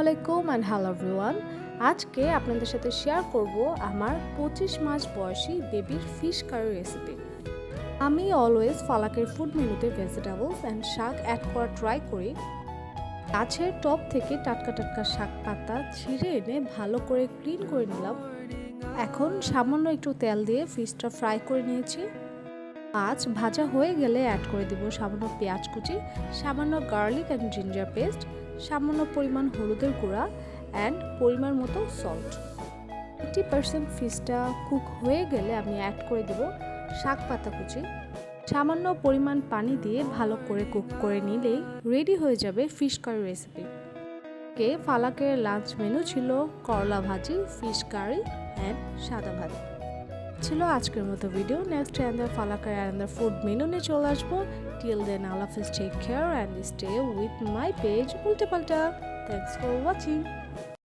আলাইকুম and hello everyone. আজকে আপনাদের সাথে শেয়ার করব আমার 25 মাস বয়সী বেবির ফিশ কারি রেসিপি। আমি অলওয়েজ ফালাকের ফুড মেনুতে ভেজিটেবলস অ্যান্ড শাক অ্যাড করা ট্রাই করি। গাছের টব থেকে টাটকা টাটকা শাক পাতা ছিঁড়ে এনে ভালো করে ক্লিন করে নিলাম। এখন সামান্য একটু তেল দিয়ে ফিশটা ফ্রাই করে নিয়েছি। মাছ ভাজা হয়ে গেলে অ্যাড করে দিব সামান্য পেঁয়াজ কুচি, সামান্য গার্লিক অ্যান্ড জিঞ্জার পেস্ট, সামান্য পরিমাণ হলুদের গুঁড়া অ্যান্ড পরিমাণ মতো সল্ট। 80% ফিশটা কুক হয়ে গেলে আমি অ্যাড করে দেব শাক পাতা কুচি। সামান্য পরিমাণ পানি দিয়ে ভালো করে কুক করে নিলেই রেডি হয়ে যাবে ফিশ কারি রেসিপি। ফালাকের লাঞ্চ মেনু ছিল করলা ভাজি, ফিশ কারি অ্যান্ড সাদা ভাত। ছিল আজকের মতো ভিডিও। নেক্সট ফালাকার অ্যান্ড ফুড মেনু নিয়ে চলে আসবো। টিল দেন আল্লাহ হাফেজ, take care and stay with my page Ulte Palta. Thanks for watching.